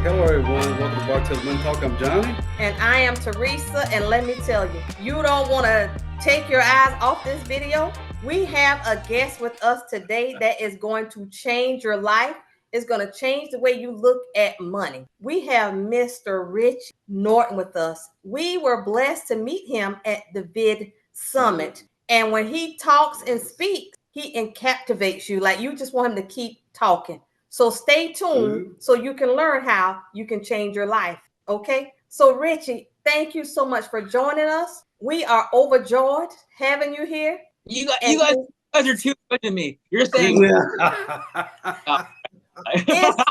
Hello, everyone. Welcome to Bartelle Money Talk. I'm Johnny. And I am Theresa. And let me tell you, you don't want to take your eyes off this video. We have a guest with us today that is going to change your life. It's going to change the way you look at money. We have Mr. Richie Norton with us. We were blessed to meet him at the VID Summit. And when he talks and speaks, he captivates you. Like you just want him to keep talking. So stay tuned so you can learn how you can change your life. Okay. So Richie, thank you so much for joining us. We are overjoyed having you here. You guys are too good to me. You're saying it's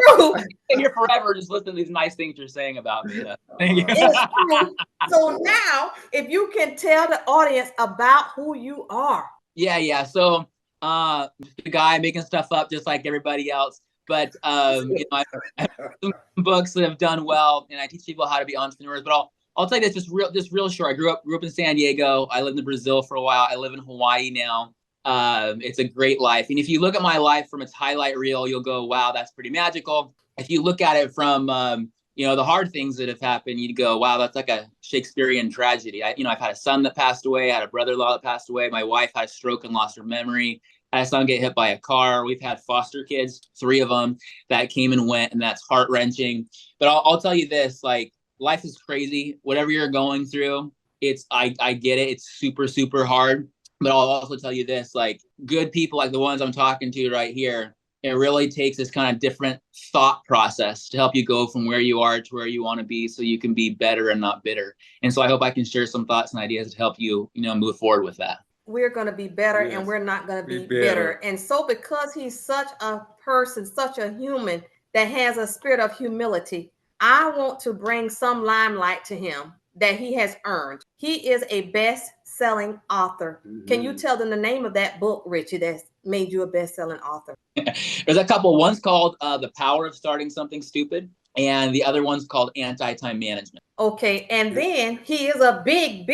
true. Here forever, just listen to these nice things you're saying about me. Thank you. It's true. So now, if you can tell the audience about who you are. Yeah. So the guy making stuff up just like everybody else. But I have some books that have done well, and I teach people how to be entrepreneurs. But I'll tell you this just real short. I grew up in San Diego. I lived in Brazil for a while. I live in Hawaii now. It's a great life. And if you look at my life from its highlight reel, you'll go, wow, that's pretty magical. If you look at it from the hard things that have happened, you'd go, wow, that's like a Shakespearean tragedy. I've had a son that passed away. I had a brother-in-law that passed away. My wife had a stroke and lost her memory. I had a son get hit by a car. We've had foster kids, 3 of them that came and went, and that's heart-wrenching. But I'll tell you this, like, life is crazy. Whatever you're going through, I get it. It's super, super hard. But I'll also tell you this, like, good people like the ones I'm talking to right here, it really takes this kind of different thought process to help you go from where you are to where you want to be so you can be better and not bitter. And so I hope I can share some thoughts and ideas to help you, move forward with that. We're going to be better, yes, and we're not going to be bitter. And so because he's such a person, such a human that has a spirit of humility, I want to bring some limelight to him that he has earned. He is a best-selling author. Mm-hmm. Can you tell them the name of that book, Richie, that's made you a best-selling author? There's a couple. One's called The Power of Starting Something Stupid, and the other one's called Anti-Time Management. Okay, and then he is a big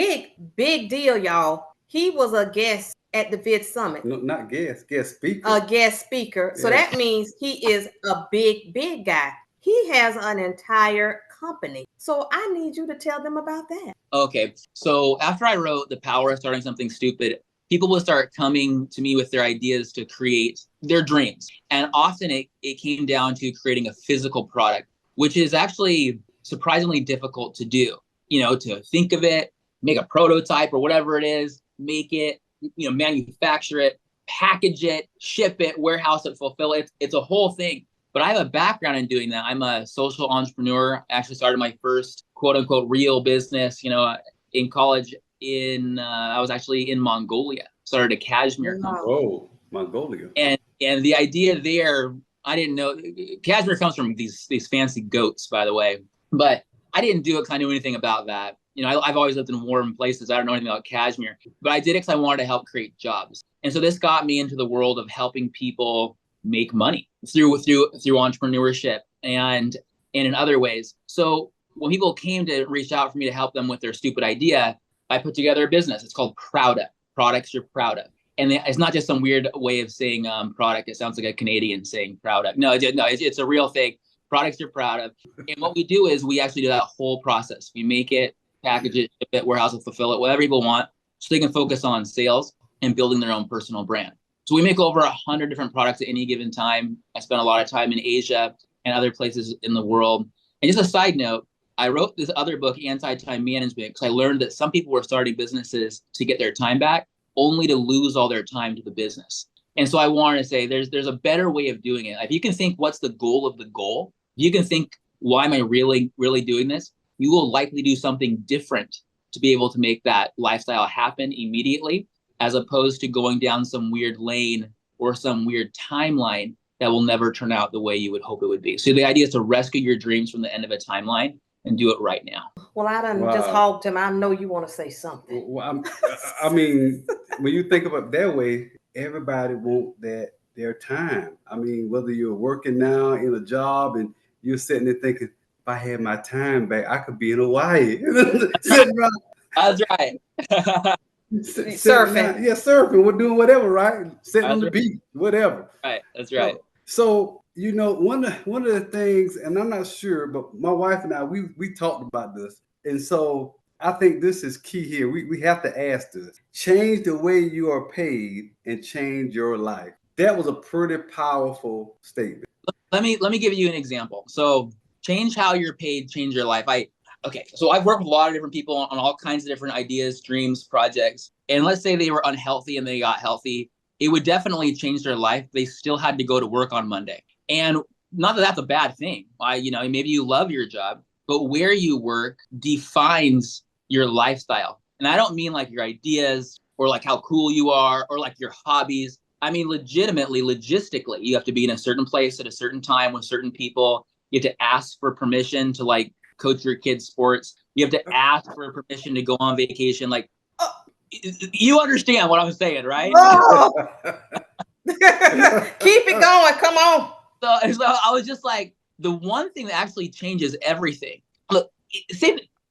deal, y'all. He was a guest at the VID Summit. No, not guest speaker. A guest speaker. So that means he is a big guy. He has an entire company. So I need you to tell them about that. Okay. So after I wrote The Power of Starting Something Stupid, people will start coming to me with their ideas to create their dreams. And often it came down to creating a physical product, which is actually surprisingly difficult to do. To think of it, make a prototype or whatever it is, make it, manufacture it, package it, ship it, warehouse it, fulfill it. It's a whole thing. But I have a background in doing that. I'm a social entrepreneur. I actually started my first quote unquote real business, in college I was actually in Mongolia, started a cashmere company. Oh, Mongolia. And the idea there, I didn't know, cashmere comes from these fancy goats, by the way, but I didn't do it because I knew anything about that. I've always lived in warm places. I don't know anything about cashmere, but I did it because I wanted to help create jobs. And so this got me into the world of helping people make money through entrepreneurship and in other ways. So when people came to reach out for me to help them with their stupid idea, I put together a business. It's called Proud of, products you're proud of. And it's not just some weird way of saying product. It sounds like a Canadian saying proud of. No, it's a real thing. Products you're proud of. And what we do is we actually do that whole process. We make it, package it, ship it, warehouse it, fulfill it, whatever people want, so they can focus on sales and building their own personal brand. So we make over 100 different products at any given time. I spent a lot of time in Asia and other places in the world. And just a side note, I wrote this other book, Anti-Time Management, because I learned that some people were starting businesses to get their time back, only to lose all their time to the business. And so I wanted to say there's a better way of doing it. If you can think what's the goal of the goal, if you can think, why am I really, really doing this? You will likely do something different to be able to make that lifestyle happen immediately, as opposed to going down some weird lane or some weird timeline that will never turn out the way you would hope it would be. So the idea is to rescue your dreams from the end of a timeline and do it right now. Well, I done just hogged him. I know you want to say something. Well, I mean, when you think about it that way, everybody want their time. I mean, whether you're working now in a job and you're sitting there thinking, if I had my time back, I could be in Hawaii. Sitting around. That's right. Surfing. Surfing. We're doing whatever, right? Sitting on the beach, whatever. Right. That's right. So one of the things, and I'm not sure, but my wife and I, we talked about this, and so I think this is key here. We have to ask this: change the way you are paid, and change your life. That was a pretty powerful statement. Let me give you an example. So change how you're paid, change your life. So I've worked with a lot of different people on all kinds of different ideas, dreams, projects. And let's say they were unhealthy and they got healthy. It would definitely change their life. They still had to go to work on Monday. And not that that's a bad thing. Maybe you love your job, but where you work defines your lifestyle. And I don't mean like your ideas or like how cool you are or like your hobbies. I mean, legitimately, logistically, you have to be in a certain place at a certain time with certain people. You have to ask for permission to like coach your kids' sports. You have to ask for permission to go on vacation. Like, you understand what I'm saying, right? Oh. Keep it going. Come on. So I was just like, the one thing that actually changes everything. Look,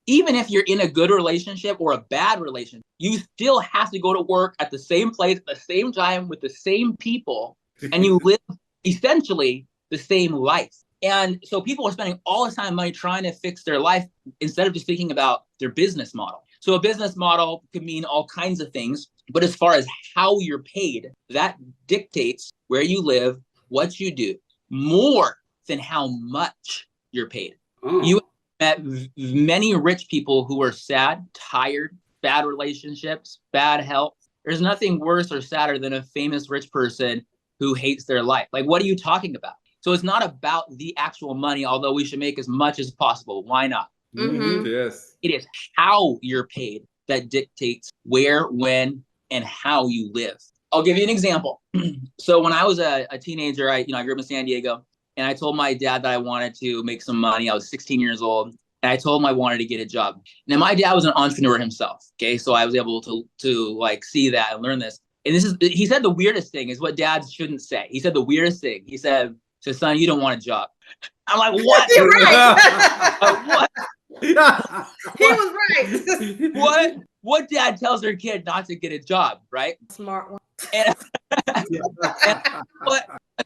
even if you're in a good relationship or a bad relationship, you still have to go to work at the same place at the same time with the same people, and you live essentially the same life. And so people are spending all this time and money trying to fix their life instead of just thinking about their business model. So a business model could mean all kinds of things, but as far as how you're paid, that dictates where you live, what you do, more than how much you're paid. You met many rich people who are sad, tired, bad relationships, bad health. There's nothing worse or sadder than a famous rich person who hates their life. Like, what are you talking about? So it's not about the actual money, although we should make as much as possible. Why not? Mm-hmm. Yes. It is how you're paid that dictates where, when, and how you live. I'll give you an example. So when I was a teenager, I grew up in San Diego, and I told my dad that I wanted to make some money. I was 16 years old, and I told him I wanted to get a job. Now, my dad was an entrepreneur himself. Okay, so I was able to like see that and learn this. And he said the weirdest thing is what dads shouldn't say. He said the weirdest thing. He said, son, you don't want a job. I'm like, what? You're right. What? He was right. What dad tells their kid not to get a job, right? Smart one. And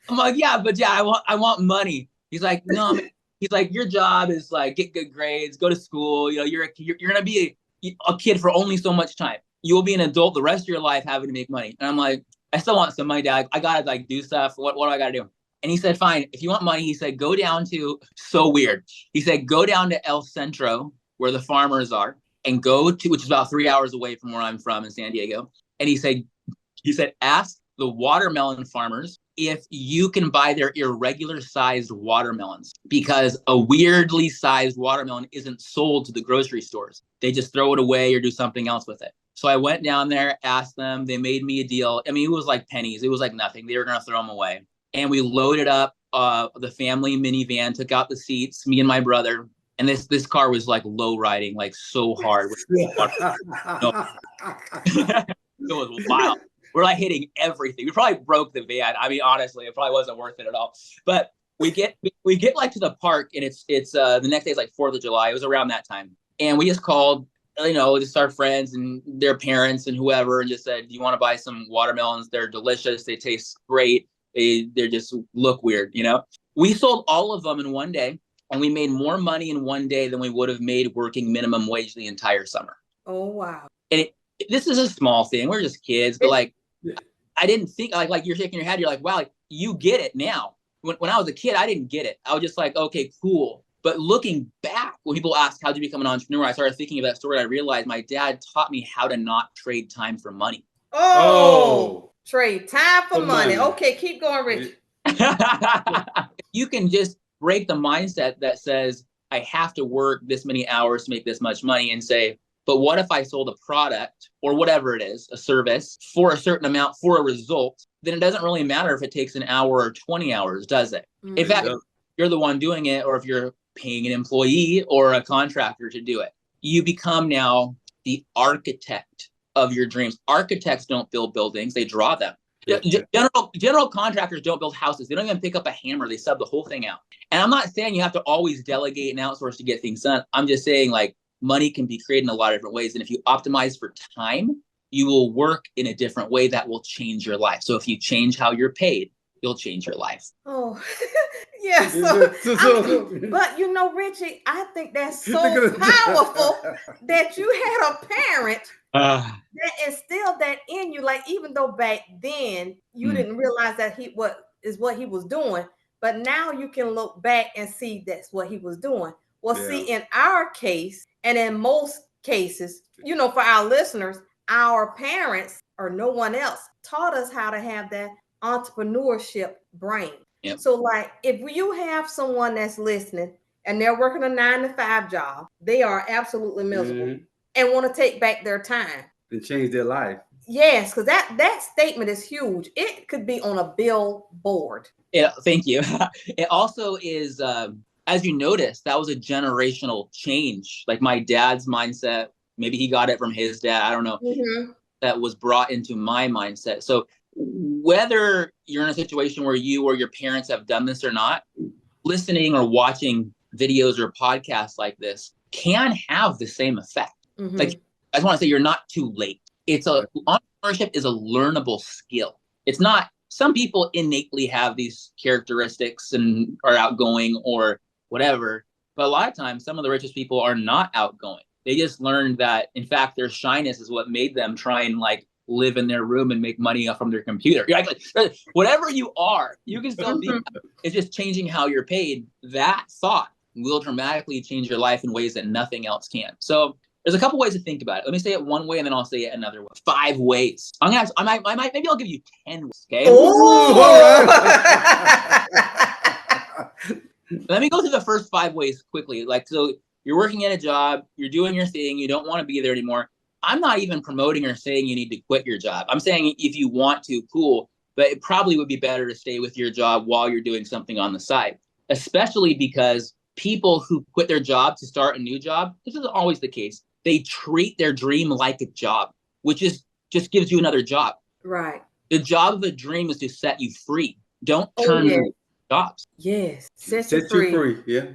I'm like, yeah, but yeah, I want money. He's like, no. He's like, your job is like get good grades, go to school. You're gonna be a kid for only so much time. You will be an adult the rest of your life having to make money. And I'm like, I still want some money, Dad. I gotta like do stuff. What do I gotta do? And he said, fine, if you want money, he said, go down to, so weird. He said, go down to El Centro, where the farmers are, and go to, which is about 3 hours away from where I'm from in San Diego. And he said, ask the watermelon farmers if you can buy their irregular sized watermelons, because a weirdly sized watermelon isn't sold to the grocery stores. They just throw it away or do something else with it. So I went down there, asked them, they made me a deal. I mean, it was like pennies. It was like nothing. They were going to throw them away. And we loaded up the family minivan, took out the seats, me and my brother. And this car was like low riding, like so hard. It was wild. We're like hitting everything. We probably broke the van. I mean, honestly, it probably wasn't worth it at all. But we get like to the park, and it's the next day is like 4th of July. It was around that time. And we just called, just our friends and their parents and whoever, and just said, do you want to buy some watermelons? They're delicious. They taste great. They just look weird, We sold all of them in one day, and we made more money in one day than we would have made working minimum wage the entire summer. Oh, wow. And this is a small thing. We're just kids, but like, I didn't think like you're shaking your head. You're like, wow, like, you get it now. When I was a kid, I didn't get it. I was just like, okay, cool. But looking back, when people ask, how'd you become an entrepreneur? I started thinking of that story. I realized my dad taught me how to not trade time for money. Oh. Trade time for money. Okay, keep going, Richie. You can just break the mindset that says, I have to work this many hours to make this much money, and say, but what if I sold a product or whatever it is, a service, for a certain amount for a result? Then it doesn't really matter if it takes an hour or 20 hours, does it? Mm-hmm. In fact, if you're the one doing it, or if you're paying an employee or a contractor to do it, you become now the architect of your dreams. Architects don't build buildings, they draw them. Yeah. General contractors don't build houses. They don't even pick up a hammer. They sub the whole thing out. And I'm not saying you have to always delegate and outsource to get things done. I'm just saying, like, money can be created in a lot of different ways. And if you optimize for time, you will work in a different way that will change your life. So if you change how you're paid, you'll change your life. Oh, yeah. But you know, Richie, I think that's so powerful that you had a parent that instilled that in you. Like, even though back then you didn't realize that what he was doing, but now you can look back and see that's what he was doing. Well, see, in our case, and in most cases, you know, for our listeners, our parents or no one else taught us how to have that entrepreneurship brain. Yep. So, like, if you have someone that's listening and they're working a 9-to-5 job, they are absolutely miserable and want to take back their time and change their life. Yes, because that statement is huge. It could be on a billboard. Yeah, thank you. It also is, as you noticed, that was a generational change. Like my dad's mindset, maybe he got it from his dad. I don't know. That was brought into my mindset. So whether you're in a situation where you or your parents have done this or not, listening or watching videos or podcasts like this can have the same effect. Like, I just want to say, you're not too late. Entrepreneurship is a learnable skill. It's not, some people innately have these characteristics and are outgoing or whatever, but a lot of times some of the richest people are not outgoing. They just learned that, in fact, their shyness is what made them try and like live in their room and make money from their computer. You're like, whatever you are, you can still be. It's just changing how you're paid. That thought will dramatically change your life in ways that nothing else can. So there's a couple ways to think about it. Let me say it one way and then I'll say it another way. 5 ways. Maybe I'll give you 10 ways, okay? Ooh, all right. Let me go through the first 5 ways quickly. Like, so you're working at a job, you're doing your thing, you don't want to be there anymore. I'm not even promoting or saying you need to quit your job. I'm saying if you want to, cool, but it probably would be better to stay with your job while you're doing something on the side, especially because people who quit their job to start a new job, this isn't always the case. They treat their dream like a job, which is just gives you another job. Right. The job of a dream is to set you free. Don't turn to jobs. Yes. Set you free. Yeah.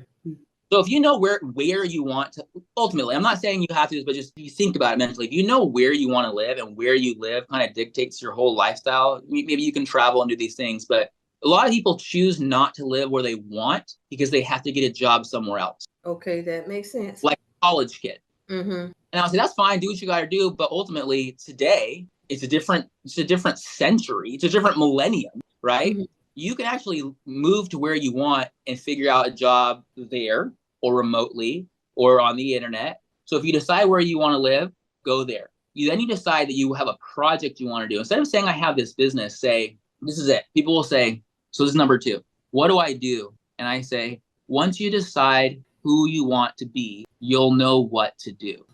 So if you know where you want to, ultimately, I'm not saying you have to, but just you think about it mentally. If you know where you want to live and where you live kind of dictates your whole lifestyle, maybe you can travel and do these things. But a lot of people choose not to live where they want because they have to get a job somewhere else. Okay, that makes sense. Like a college kid. And I'll say, that's fine, do what you got to do. But ultimately, today, it's a different century. It's a different millennium, right? You can actually move to where you want and figure out a job there or remotely or on the internet. So if you decide where you want to live, go there. Then you decide that you have a project you want to do. Instead of saying, I have this business, say, this is it. People will say, so this is number 2. What do I do? And I say, once you decide who you want to be, you'll know what to do.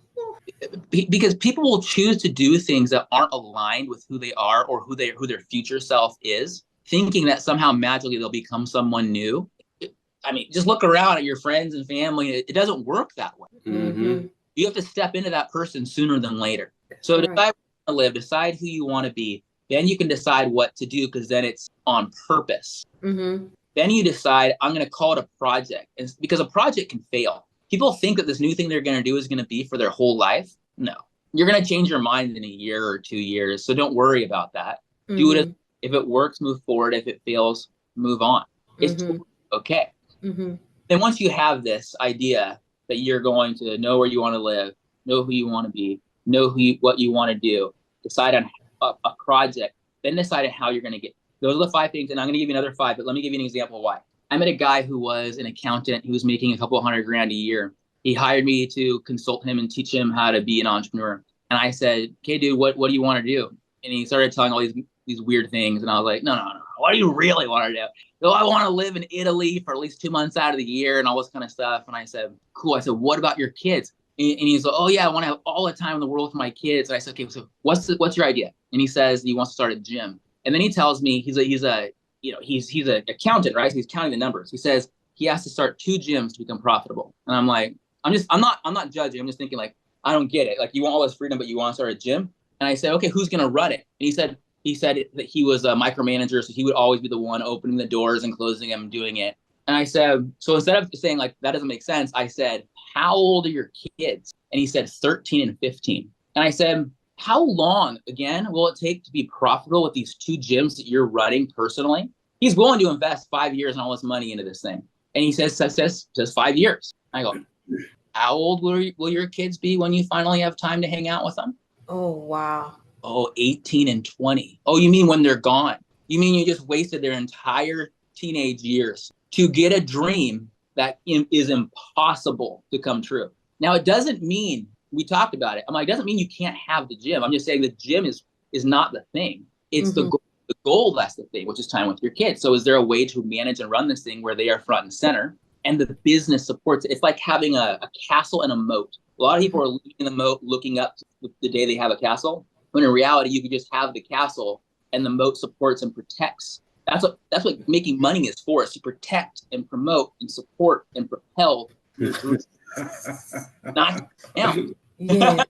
Because people will choose to do things that aren't aligned with who they are or who their future self is, thinking that somehow magically they'll become someone new. I mean, just look around at your friends and family. It doesn't work that way. You have to step into that person sooner than later. So decide where you want to live, decide who you want to be. Then you can decide what to do because then it's on purpose. Then you decide, I'm going to call it a project. And because a project can fail. People think that this new thing they're going to do is going to be for their whole life. No. You're going to change your mind in a year or 2 years. So don't worry about that. Do it. If it works, move forward. If it fails, move on. It's okay. Then once you have this idea that you're going to know where you want to live, know who you want to be, know what you want to do, decide on a project, then decide on how you're going to get. Those are the 5 things, and I'm going to give you another 5, but let me give you an example of why. I met a guy who was an accountant. He was making a couple $100,000 a year. He hired me to consult him and teach him how to be an entrepreneur. And I said, okay, dude, what do you want to do? And he started telling all these weird things. And I was like, no. What do you really want to do? So I want to live in Italy for at least 2 months out of the year and all this kind of stuff. And I said, cool. I said, what about your kids? And he's like, oh yeah, I want to have all the time in the world for my kids. And I said, okay, so what's your idea? And he says he wants to start a gym. And then he tells me he's an accountant, right? So he's counting the numbers. He says he has to start 2 gyms to become profitable. And I'm like, I'm not judging. I'm just thinking like, I don't get it. Like, you want all this freedom, but you want to start a gym? And I said, okay, who's going to run it? And he said that he was a micromanager. So he would always be the one opening the doors and closing them and doing it. And I said, so instead of saying like, that doesn't make sense, I said, how old are your kids? And he said 13 and 15. And I said, how long, again, will it take to be profitable with these 2 gyms that you're running personally? He's willing to invest 5 years and all this money into this thing. And he says 5 years. I go, how old will your kids be when you finally have time to hang out with them? Oh, wow. Oh, 18 and 20. Oh, you mean when they're gone? You mean you just wasted their entire teenage years to get a dream that is impossible to come true? Now, it doesn't mean, we talked about it. I'm like, it doesn't mean you can't have the gym. I'm just saying the gym is not the thing. It's the goal that's the thing, which is time with your kids. So is there a way to manage and run this thing where they are front and center and the business supports it? It's like having a castle and a moat. A lot of people are living in the moat looking up to the day they have a castle, when in reality, you could just have the castle and the moat supports and protects. That's what making money is for, is to protect and promote and support and propel your dream. Not down. Yeah.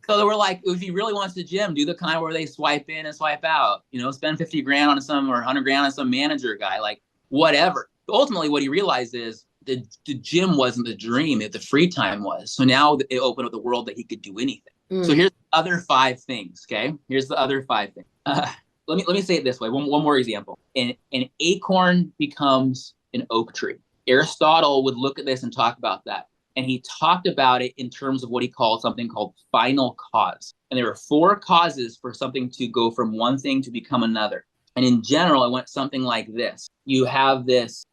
So we're like, if he really wants the gym, do the kind where they swipe in and swipe out, spend 50 grand on some or 100 grand on some manager guy, like whatever. But ultimately, what he realized is the gym wasn't the dream, the free time was. So now it opened up the world that he could do anything. So here's the other 5 things. Okay. Here's the other 5 things. Let me say it this way. One more example. An acorn becomes an oak tree. Aristotle would look at this and talk about that. And he talked about it in terms of what he called something called final cause. And there were 4 causes for something to go from one thing to become another. And in general, it went something like this. You have this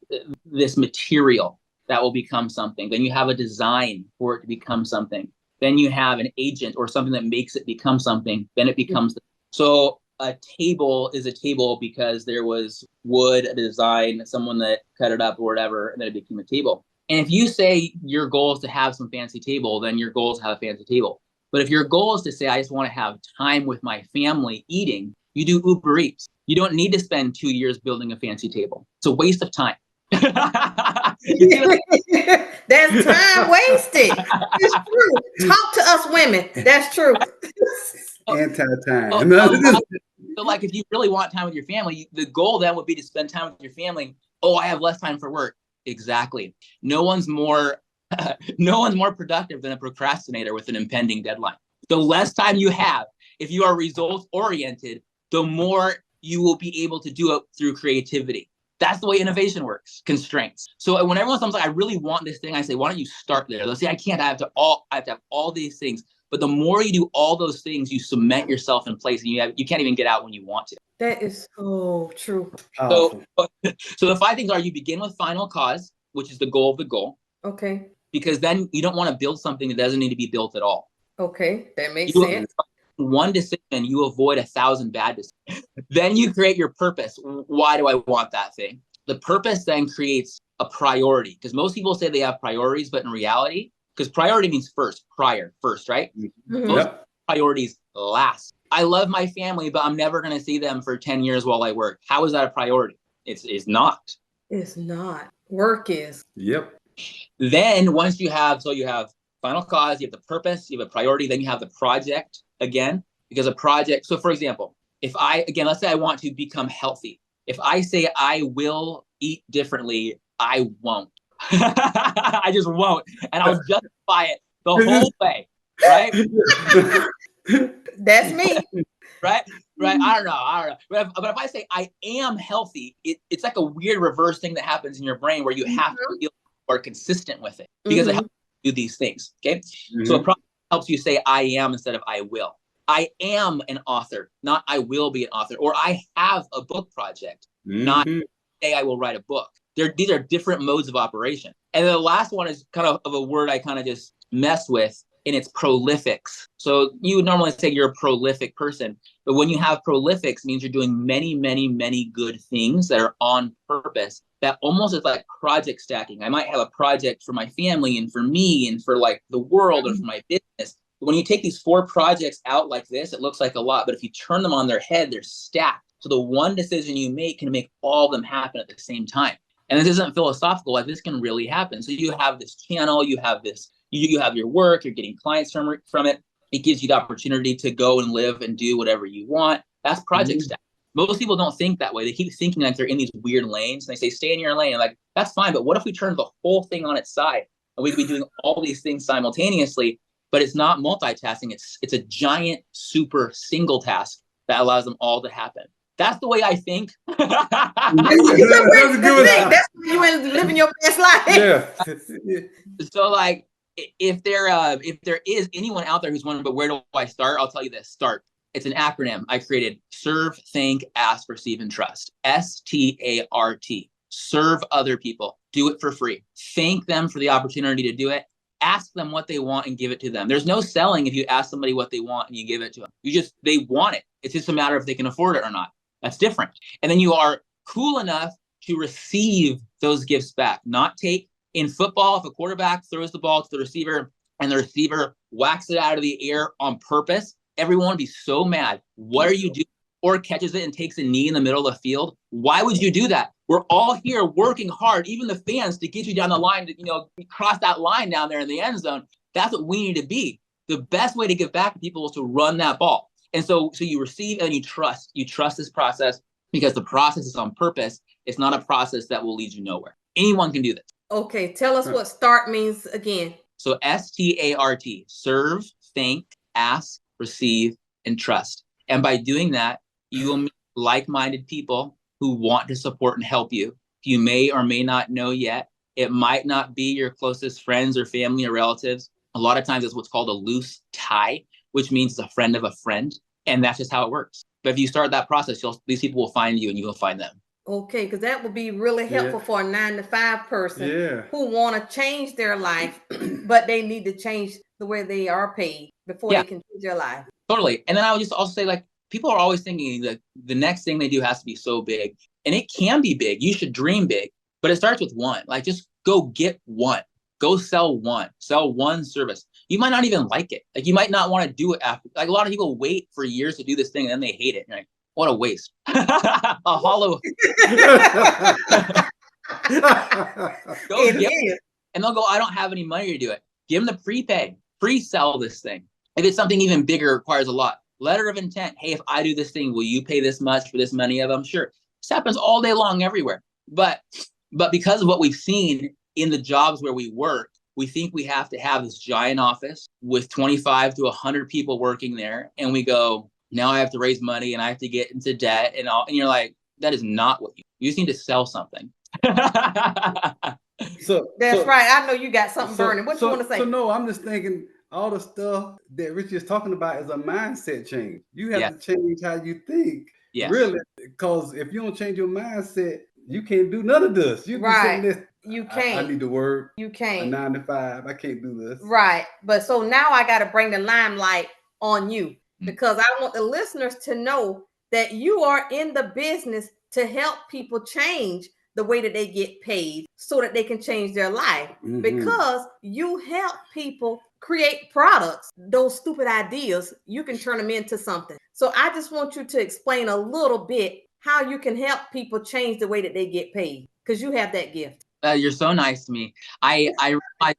material that will become something. Then you have a design for it to become something. Then you have an agent or something that makes it become something. Then it becomes. So a table is a table because there was wood, a design, someone that cut it up or whatever, and then it became a table. And if you say your goal is to have some fancy table, then your goal is to have a fancy table. But if your goal is to say, I just want to have time with my family eating, you do Uber Eats. You don't need to spend 2 years building a fancy table. It's a waste of time. That's time wasted. It's true. Talk to us women. That's true. Anti-time. So like if you really want time with your family, the goal then would be to spend time with your family. Oh, I have less time for work. Exactly. No one's more productive than a procrastinator with an impending deadline. The less time you have, if you are results oriented, the more you will be able to do it through creativity. That's the way innovation works. Constraints. So when everyone comes like, I really want this thing, I say, why don't you start there? They'll say, I can't. I have to have all these things. But the more you do all those things, you cement yourself in place, and you can't even get out when you want to. That is so true. So the 5 things are: you begin with final cause, which is the goal of the goal. Okay. Because then you don't want to build something that doesn't need to be built at all. Okay, that makes sense. One decision, you avoid 1,000 bad decisions. Then you create your purpose. Why do I want that thing? The purpose then creates a priority, because most people say they have priorities, but in reality, because priority means first, right? Most priorities last. I love my family, but I'm never going to see them for 10 years while I work. How is that a priority? It's not. It's not. Work is. Yep. Then once you have final cause, you have the purpose, you have a priority, then you have the project again, because a project. So for example, let's say I want to become healthy. If I say I will eat differently, I won't. I just won't. And I'll justify it the whole way. Right? That's me. Right. I don't know. But if I say I am healthy, it's like a weird reverse thing that happens in your brain where you have to feel more consistent with it, because it helps you do these things. Okay. So a project helps you say I am instead of I will. I am an author, not I will be an author, or I have a book project, not say I will write a book. These are different modes of operation. And then the last one is kind of a word I kind of just mess with, and it's prolifics. So you would normally say you're a prolific person, but when you have prolifics, it means you're doing many, many, many good things that are on purpose. That almost is like project stacking. I might have a project for my family and for me and for like the world or for my business. When you take these 4 projects out like this, it looks like a lot, but if you turn them on their head, they're stacked. So the one decision you make can make all of them happen at the same time. And this isn't philosophical, like this can really happen. So you have this channel, you have this, you have your work, you're getting clients from it. It gives you the opportunity to go and live and do whatever you want. That's project stack. Most people don't think that way. They keep thinking like they're in these weird lanes, and they say, stay in your lane. I'm like, that's fine, but what if we turn the whole thing on its side and we could be doing all these things simultaneously, but it's not multitasking. It's a giant super single task that allows them all to happen. That's the way I think. That's a good thing. That's when you ain't living your best life. Yeah. So like, if there is anyone out there who's wondering, but where do I start? I'll tell you this, start. It's an acronym I created: serve, thank, ask, receive, and trust. START. Serve other people. Do it for free. Thank them for the opportunity to do it. Ask them what they want and give it to them. There's no selling if you ask somebody what they want and you give it to them. They want it. It's just a matter of if they can afford it or not. That's different. And then you are cool enough to receive those gifts back, not take. In football, if a quarterback throws the ball to the receiver and the receiver whacks it out of the air on purpose, everyone would be so mad. What are you doing? Or catches it and takes a knee in the middle of the field. Why would you do that? We're all here working hard, even the fans, to get you down the line, to, cross that line down there in the end zone. That's what we need to be. The best way to give back to people is to run that ball. And so you receive and you trust. You trust this process because the process is on purpose. It's not a process that will lead you nowhere. Anyone can do this. Okay, tell us what START means again. So START, serve, thank, ask, receive, and trust. And by doing that, you will meet like-minded people who want to support and help you. You may or may not know yet. It might not be your closest friends or family or relatives. A lot of times it's what's called a loose tie, which means it's a friend of a friend. And that's just how it works. But if you start that process, these people will find you and you will find them. Okay, because that would be really helpful for a 9-to-5 person who want to change their life, but they need to change the way they are paid before they can change their life. Totally. And then I would just also say, like, people are always thinking that the next thing they do has to be so big. And it can be big. You should dream big, but it starts with one. Like, just go get one. Go sell one. Sell one service. You might not even like it. Like, you might not want to do it after. Like, a lot of people wait for years to do this thing and then they hate it. You're like, what a waste. A hollow. Go get it. And they'll go, I don't have any money to do it. Give them the prepay. Pre-sell this thing. If it's something even bigger, requires a lot. Letter of intent. Hey, if I do this thing, will you pay this much for this many of them? Sure. This happens all day long everywhere. But because of what we've seen in the jobs where we work, we think we have to have this giant office with 25 to 100 people working there. And we go, now I have to raise money and I have to get into debt and all. And you're like, that is not what you just need to sell something. So that's right. I know you got something burning. What you want to say? So no, I'm just thinking all the stuff that Richie is talking about is a mindset change. You have to change how you think. Yes. Really, because if you don't change your mindset, you can't do none of this. You right. This, you can't. I need to work. You can't. A 9-to-5. I can't do this. Right. But so now I got to bring the limelight on you because I want the listeners to know that you are in the business to help people change the way that they get paid so that they can change their life because you help people create products. Those stupid ideas, you can turn them into something. So I just want you to explain a little bit how you can help people change the way that they get paid because you have that gift. You're so nice to me. I like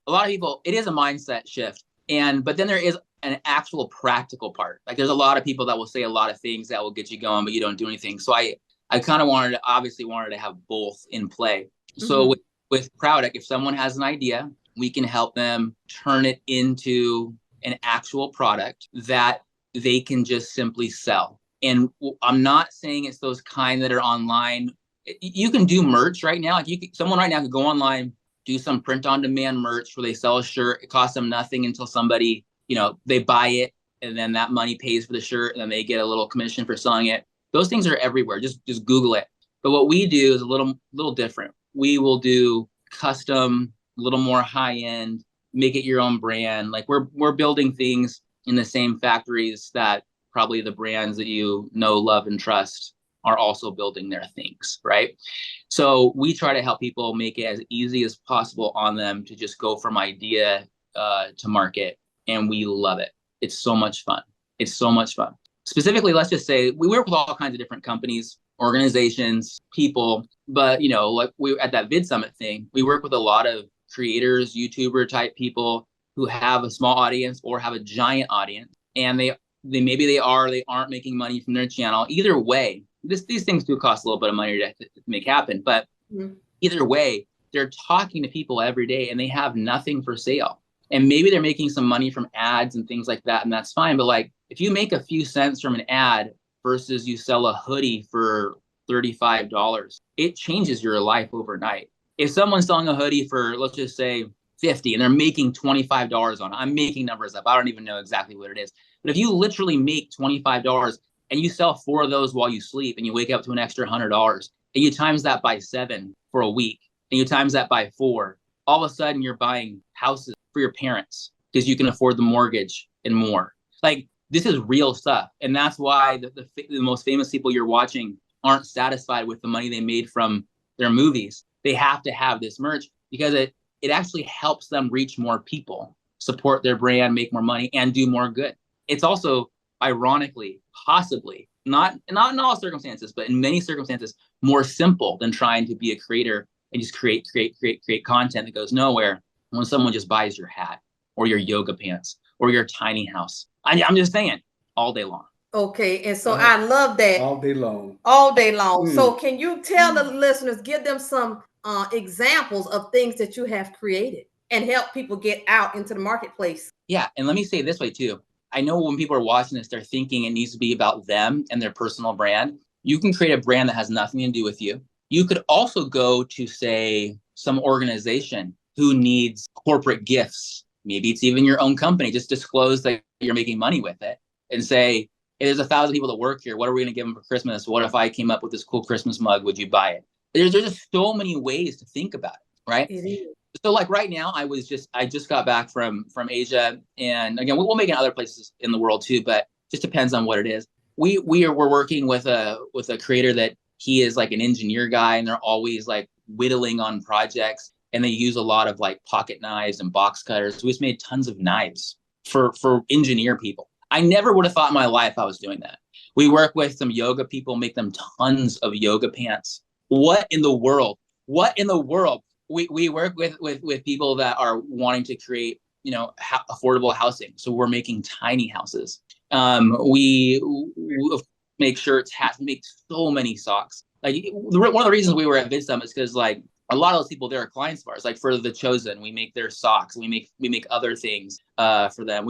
a lot of people, it is a mindset shift. But then there is an actual practical part. Like there's a lot of people that will say a lot of things that will get you going, but you don't do anything. So I kind of wanted to have both in play. So with Proudic, if someone has an idea, we can help them turn it into an actual product that they can just simply sell. And I'm not saying it's those kind that are online. You can do merch right now. Someone right now could go online, do some print on demand merch where they sell a shirt. It costs them nothing until somebody, they buy it and then that money pays for the shirt and then they get a little commission for selling it. Those things are everywhere. Just Google it. But what we do is a little different. We will do custom, a little more high end, make it your own brand. Like we're building things in the same factories that probably the brands that you know, love, and trust are also building their things, right? So we try to help people make it as easy as possible on them to just go from idea to market. And we love it. It's so much fun. It's so much fun. Specifically, let's just say we work with all kinds of different companies, organizations, people, but like we at that Vid Summit thing, we work with a lot of creators, YouTuber type people who have a small audience or have a giant audience, and they aren't making money from their channel. Either way, these things do cost a little bit of money to make happen, but either way, they're talking to people every day and they have nothing for sale. And maybe they're making some money from ads and things like that, and that's fine. But like, if you make a few cents from an ad versus you sell a hoodie for $35, it changes your life overnight. If someone's selling a hoodie for, let's just say, 50 and they're making $25 on it, I'm making numbers up, I don't even know exactly what it is, but if you literally make $25 and you sell 4 of those while you sleep and you wake up to an extra $100 and you times that by 7 for a week and you times that by 4, all of a sudden you're buying houses for your parents because you can afford the mortgage and more. Like, this is real stuff. And that's why the most famous people you're watching aren't satisfied with the money they made from their movies. They have to have this merch because it actually helps them reach more people, support their brand, make more money, and do more good. It's also, ironically, possibly, not in all circumstances, but in many circumstances, more simple than trying to be a creator and just create content that goes nowhere when someone just buys your hat or your yoga pants or your tiny house. I'm just saying, all day long. Okay, and so I love that. All day long. All day long. So can you tell the listeners, give them some examples of things that you have created and help people get out into the marketplace? Yeah, and let me say it this way too. I know when people are watching this, they're thinking it needs to be about them and their personal brand. You can create a brand that has nothing to do with you. You could also go to, say, some organization who needs corporate gifts. Maybe it's even your own company. Just disclose that you're making money with it and say, hey, there's 1,000 people that work here. What are we going to give them for Christmas? What if I came up with this cool Christmas mug? Would you buy it? There's just so many ways to think about it, right? So like right now, I just got back from Asia, and again, we'll make it in other places in the world too, but just depends on what it is. We're working with a creator that he is like an engineer guy, and they're always like whittling on projects, and they use a lot of like pocket knives and box cutters. We just made tons of knives for engineer people. I never would have thought in my life I was doing that. We work with some yoga people, make them tons of yoga pants. What in the world? We work with people that are wanting to create, affordable housing. So we're making tiny houses. We make shirts, hats, we make so many socks. Like one of the reasons we were at VidSummit is because like a lot of those people, they're clients of ours. Like for The Chosen, we make their socks. We make other things for them.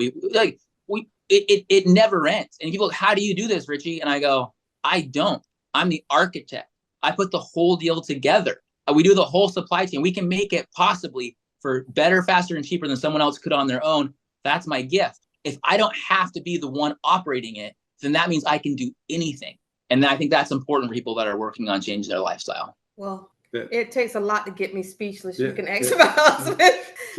It never ends. And people, how do you do this, Richie? And I go, I don't. I'm the architect. I put the whole deal together. We do the whole supply chain. We can make it possibly for better, faster, and cheaper than someone else could on their own. That's my gift. If I don't have to be the one operating it, then that means I can do anything. And I think that's important for people that are working on changing their lifestyle. Well, it takes a lot to get me speechless. You can ask my husband,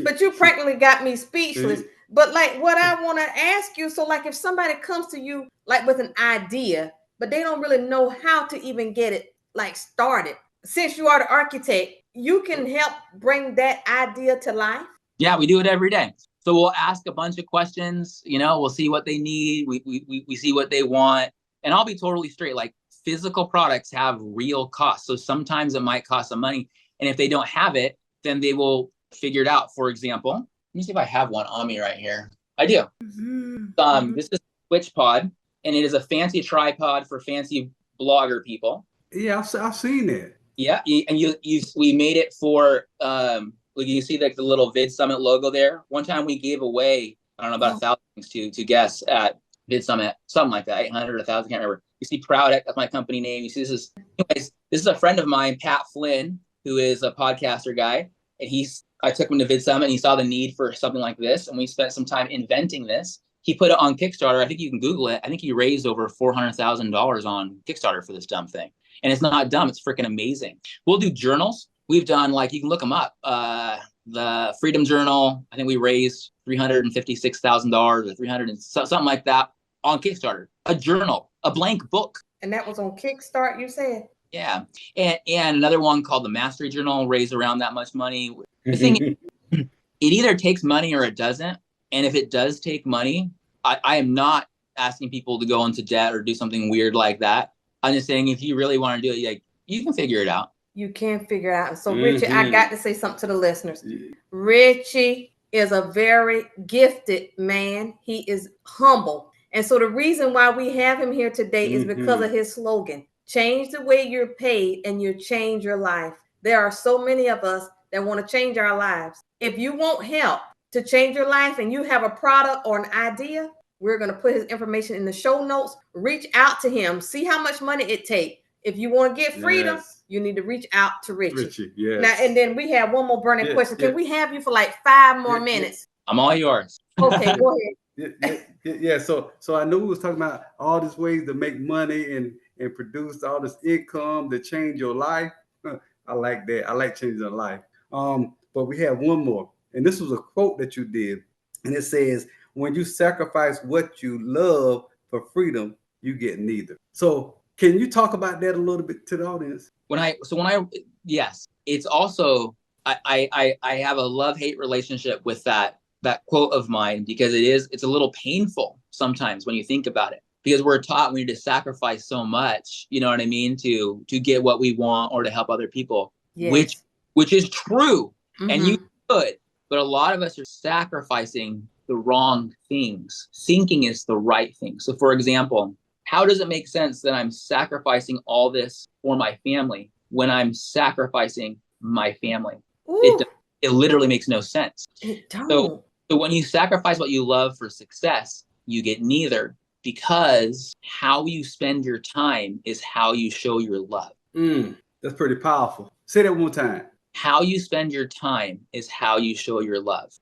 but you practically got me speechless. But like what I want to ask you, so like if somebody comes to you like with an idea, but they don't really know how to even get it like started, since you are the architect, you can help bring that idea to life? Yeah, we do it every day. So we'll ask a bunch of questions, we'll see what they need. We see what they want. And I'll be totally straight, like physical products have real costs. So sometimes it might cost some money. And if they don't have it, then they will figure it out. For example, let me see if I have one on me right here. I do. This is Switch Pod, and it is a fancy tripod for fancy blogger people. Yeah, I've seen it. Yeah, and we made it for you see like the little VidSummit logo there. One time we gave away, I don't know, about 1,000 things to guests at VidSummit, something like that, 800 or 1,000, can't remember. You see Proud, that's my company name. You see this is a friend of mine, Pat Flynn, who is a podcaster guy, and I took him to VidSummit and he saw the need for something like this, and we spent some time inventing this. He put it on Kickstarter. I think you can Google it. I think he raised over $400,000 on Kickstarter for this dumb thing. And it's not dumb. It's freaking amazing. We'll do journals. We've done, like, you can look them up. The Freedom Journal, I think we raised $356,000 or 300 and something like that on Kickstarter. A journal, a blank book. And that was on Kickstarter, you said? Yeah. And another one called the Mastery Journal raised around that much money. The thing is, it either takes money or it doesn't. And if it does take money, I am not asking people to go into debt or do something weird like that. I'm just saying, if you really want to do it, like, you can figure it out. You can figure it out. So, Richie, I got to say something to the listeners. Richie is a very gifted man. He is humble. And so the reason why we have him here today is because of his slogan, change the way you're paid and you change your life. There are so many of us that want to change our lives. If you want help to change your life and you have a product or an idea, We're going to put his information in the show notes. Reach out to him. See how much money it takes. If you want to get freedom, you need to reach out to Richie. Yes. Now, and then we have one more burning question. Can we have you for like 5 more minutes? I'm all yours. Okay, go ahead. Yeah. So I knew we was talking about all these ways to make money and produce all this income to change your life. I like that. I like changing your life. But we have one more, and this was a quote that you did, and it says, "When you sacrifice what you love for freedom, you get neither." So can you talk about that a little bit to the audience? Yes, it's also, I have a love-hate relationship with that quote of mine, because it's a little painful sometimes when you think about it, because we're taught we need to sacrifice so much, you know what I mean, to get what we want or to help other people, which is true. And you could, but a lot of us are sacrificing the wrong things, thinking it's the right thing. So for example, how does it make sense that I'm sacrificing all this for my family when I'm sacrificing my family? It literally makes no sense. It don't. So when you sacrifice what you love for success, you get neither, because how you spend your time is how you show your love. That's pretty powerful. Say that one more time. How you spend your time is how you show your love.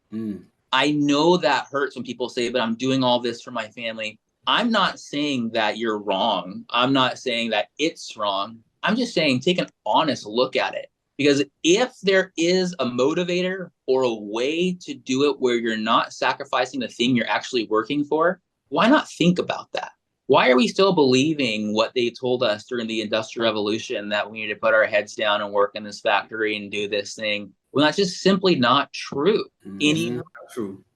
I know that hurts when people say, but I'm doing all this for my family. I'm not saying that you're wrong. I'm not saying that it's wrong. I'm just saying take an honest look at it. Because if there is a motivator or a way to do it where you're not sacrificing the thing you're actually working for, why not think about that? Why are we still believing what they told us during the Industrial Revolution, that we need to put our heads down and work in this factory and do this thing? Well, that's just simply not true anymore.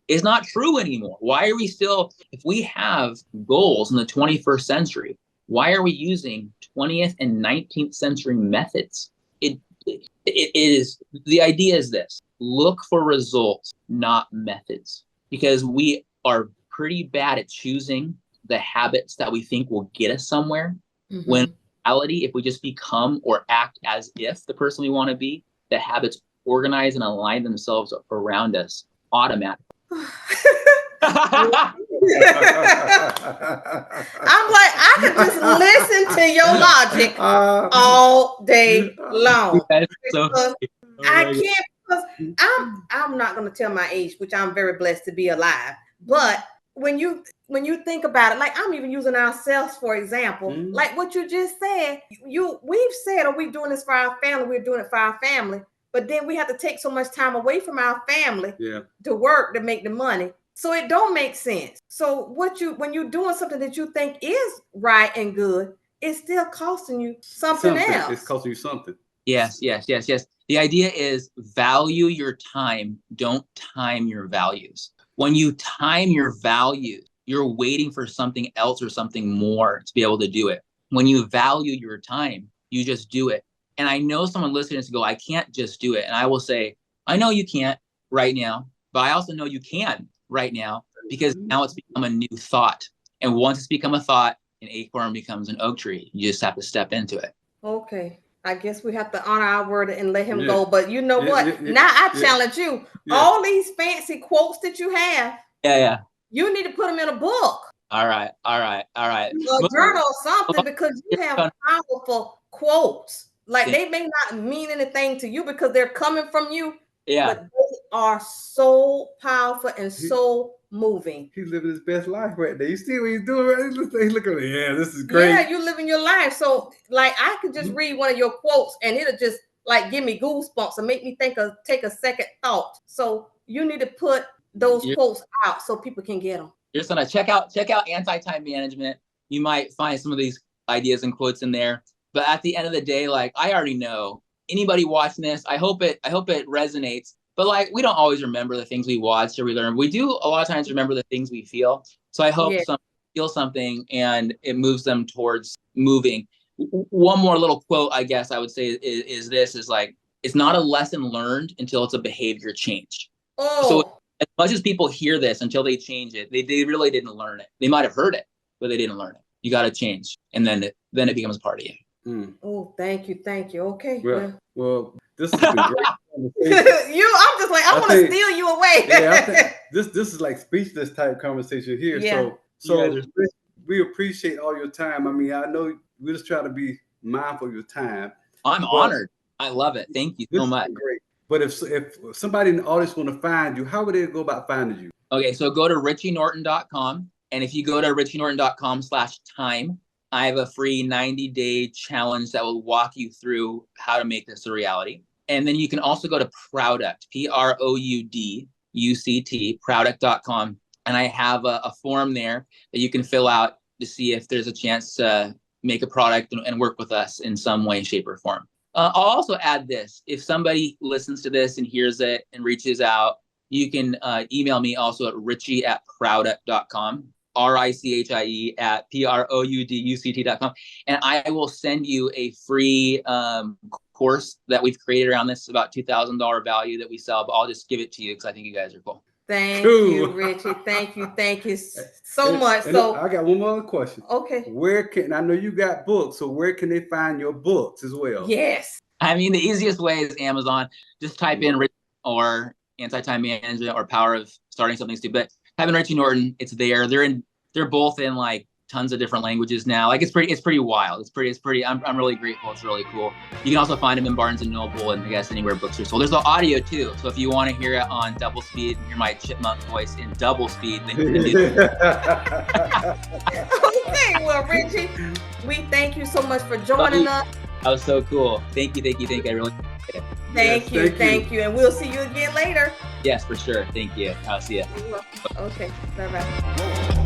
It's not true anymore. Why are we still, if we have goals in the 21st century, why are we using 20th and 19th century methods? It is, the idea is this: look for results, not methods, because we are pretty bad at choosing the habits that we think will get us somewhere. When in reality, if we just become or act as if the person we want to be, the habits organize and align themselves around us automatically. I'm like, I could just listen to your logic all day long. I can't, because I'm not going to tell my age, which I'm very blessed to be alive. But when you think about it, like I'm even using ourselves for example, like what you just said, we've said, "Oh, we're doing this for our family. We're doing it for our family." But then we have to take so much time away from our family to work to make the money. So it don't make sense. So when you're doing something that you think is right and good, it's still costing you something else. It's costing you something. Yes. The idea is value your time. Don't time your values. When you time your values, you're waiting for something else or something more to be able to do it. When you value your time, you just do it. And I know someone listening to go, "I can't just do it." And I will say, I know you can't right now, but I also know you can right now, because now it's become a new thought. And once it's become a thought, an acorn becomes an oak tree. You just have to step into it. Okay. I guess we have to honor our word and let him go. But you know what? Now I challenge you. All these fancy quotes that you have. You need to put them in a book. All right. A journal or something, because you have powerful quotes. Like they may not mean anything to you because they're coming from you. But they are so powerful and so moving. He's living his best life right there. You see what he's doing right there? He's looking like, this is great. Yeah, you're living your life. So like I could just read one of your quotes and it'll just like give me goosebumps and make me take a second thought. So you need to put those quotes out so people can get them. You're just gonna check out Anti-Time Management. You might find some of these ideas and quotes in there. But at the end of the day, like I already know, anybody watching this, I hope it resonates. But like we don't always remember the things we watched or we learned. We do a lot of times remember the things we feel. So I hope some feel something and it moves them towards moving. One more little quote, I guess I would say is like, it's not a lesson learned until it's a behavior change. So as much as people hear this, until they change it, they really didn't learn it. They might have heard it, but they didn't learn it. You got to change, and then it becomes part of you. Oh, thank you. Okay. Well, this has been great. I'm just like, I want to steal you away. I think this is like speechless type conversation here. So we appreciate all your time. I mean, I know we just try to be mindful of your time. I'm honored. I love it. Thank you so much. Great. But if somebody in the audience want to find you, how would they go about finding you? Okay, so go to richienorton.com. And if you go to richienorton.com/time, I have a free 90-day challenge that will walk you through how to make this a reality. And then you can also go to Product, PROUDUCT, product.com. And I have a form there that you can fill out to see if there's a chance to make a product and work with us in some way, shape, or form. I'll also add this. If somebody listens to this and hears it and reaches out, you can email me also at richie@prouduct.com, RICHIE at PROUDUCT.com. And I will send you a free course that we've created around this, about $2,000 value that we sell, but I'll just give it to you because I think you guys are cool. Thank you, Richie. Thank you so much. So I got one more question. Okay. I know you got books, so where can they find your books as well? Yes. I mean, the easiest way is Amazon. Just type in Richie or Anti-Time Management or Power of Starting Something Stupid. Type in Richie Norton. It's there. They're both in like tons of different languages now. Like it's pretty wild. It's pretty. I'm really grateful. It's really cool. You can also find them in Barnes and Noble and I guess anywhere books are sold. There's the audio too. So if you want to hear it on double speed and hear my chipmunk voice in double speed, then you can do that. Okay, well, Richie, we thank you so much for joining us. That was so cool. Thank you. I really Thank you. And we'll see you again later. Yes, for sure. Thank you. I'll see you. Okay. Bye-bye.